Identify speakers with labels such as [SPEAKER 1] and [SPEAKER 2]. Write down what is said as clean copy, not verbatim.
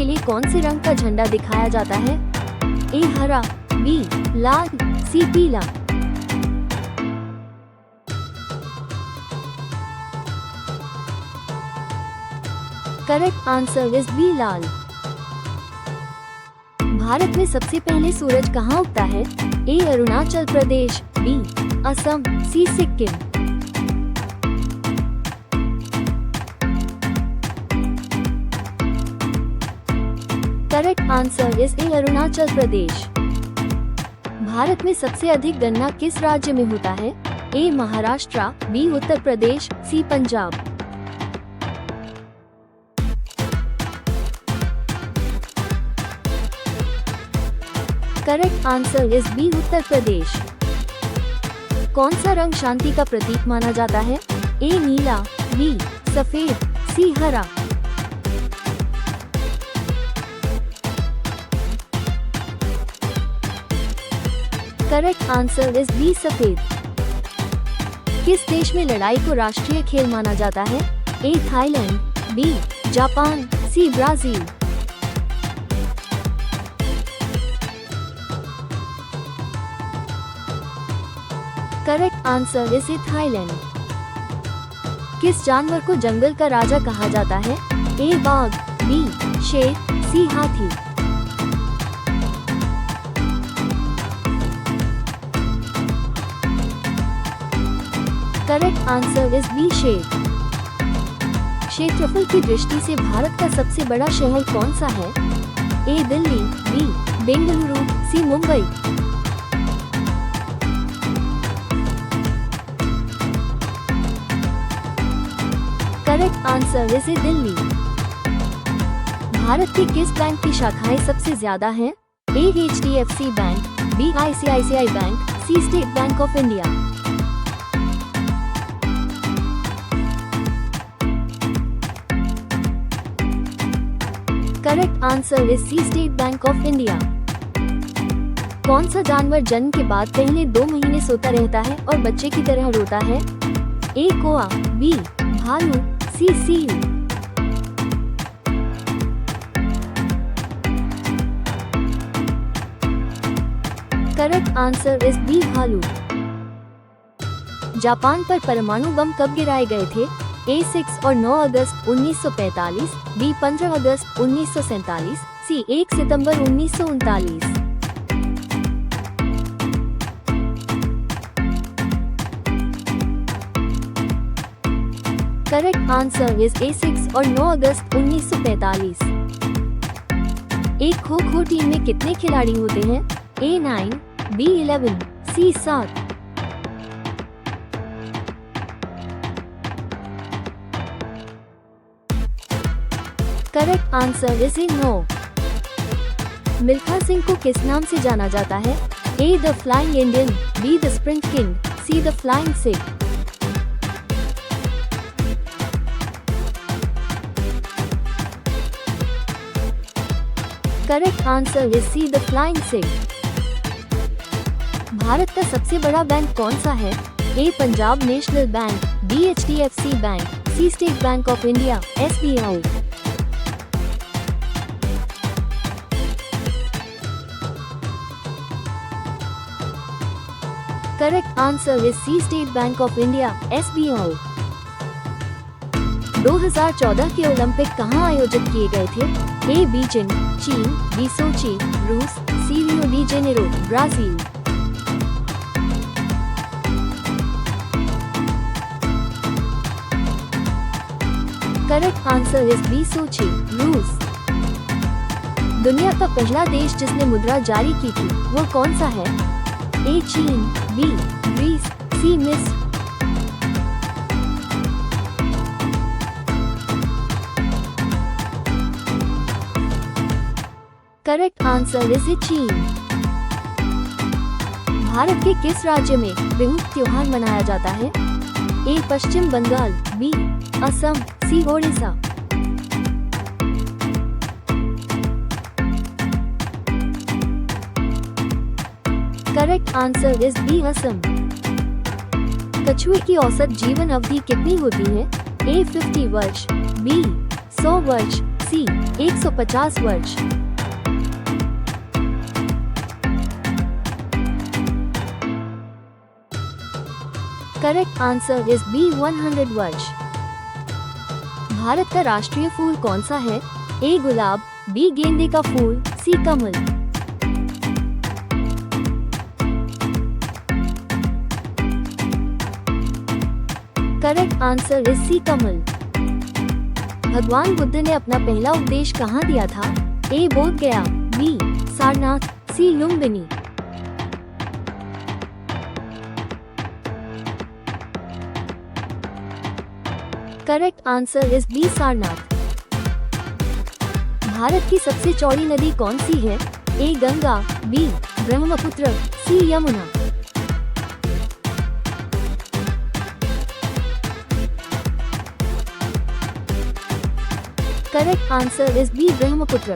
[SPEAKER 1] के लिए कौन से रंग का झंडा दिखाया जाता है? ए हरा, बी लाल, सी पीला। करेक्ट आंसर इज बी लाल। भारत में सबसे पहले सूरज कहाँ उगता है? A Arunachal Pradesh, B Assam, C Sikkim. Correct answer is A Arunachal Pradesh. Bharat में सबसे अधिक गन्ना किस राज्य में होता है? A Maharashtra, B Uttar Pradesh, C Punjab. Correct answer is B Uttar Pradesh. कौन सा रंग शांति का प्रतीक माना जाता है? ए नीला, बी सफेद, सी हरा। करेक्ट आंसर इज बी सफेद। किस देश में लड़ाई को राष्ट्रीय खेल माना जाता है? A Thailand, B Japan, C Brazil. Correct answer is A Thailand. किस जानवर को जंगल का राजा कहा जाता है? ए बाघ, बी शेर, सी हाथी। करेक्ट आंसर इज बी शेर। क्षेत्रफल की दृष्टि से भारत का सबसे बड़ा शहर कौन सा है? A Delhi, B Bengaluru, C Mumbai. Correct answer is A Delhi. Bharat के किस बैंक की शाखाएं सबसे ज्यादा हैं? A HDFC bank, B ICICI bank, C State Bank of India. Correct answer is C State Bank of India. कौन सा जानवर जन्म के बाद पहले 2 महीने सोता रहता है और बच्चे की तरह रोता है? ए कोआ, बी भालू, C seal. Correct answer is B भालू। जापान पर परमाणु बम कब गिराए गए थे? ए 6 और 9 अगस्त 1945, बी 15 अगस्त 1947, सी 1 सितंबर 1939। करेक्ट आंसर इज ए 6 और 9 अगस्त 1945। एक खो खो टीम में कितने खिलाड़ी होते हैं? A 9, B 11, C 7। Correct answer is A 9। Milkha Singh को किस नाम से जाना जाता है? A the flying Indian, B the sprint king, C the flying Sikh. Correct answer is C the flying Sikh. Bharat का सबसे बड़ा बैंक कौन सा है? A Punjab National Bank, B HDFC bank, C State Bank of India, SBI। Correct answer is C State Bank of India, SBI। 2014 के Olympic कहाँ आयोजित किए गए थे? ए बीजिंग, चीन, बी सोची, रूस, C Rio de Janeiro, Brazil. Correct answer is B Sochi, रूस। दुनिया का पहला देश जिसने मुद्रा जारी की थी वो कौन सा है? ए चीन, बी ग्रीस, सी मिस्र। करेक्ट आंसर इज चीन। भारत के किस राज्य में बिहू त्योहार मनाया जाता है? A Paschim Bengal, B Assam, C Odisha. Correct answer is B Assam. कछुए की औसत जीवन अवधि कितनी होती है? ए 50 वर्ष, बी 100 वर्ष, सी 150 वर्ष। करेक्ट आंसर इज बी 100 वर्ष। भारत का राष्ट्रीय फूल कौन सा है? ए गुलाब, बी गेंदे का फूल, सी कमल। करेक्ट आंसर इज सी कमल। भगवान बुद्ध ने अपना पहला उपदेश कहाँ दिया था? A Bodh Gaya, B Sarnath, C Lumbini. Correct answer is B Sarnath. Bharat की सबसे चौड़ी नदी कौन सी है? A Ganga, B Brahmaputra, C Yamuna. Correct answer is B Brahmaputra.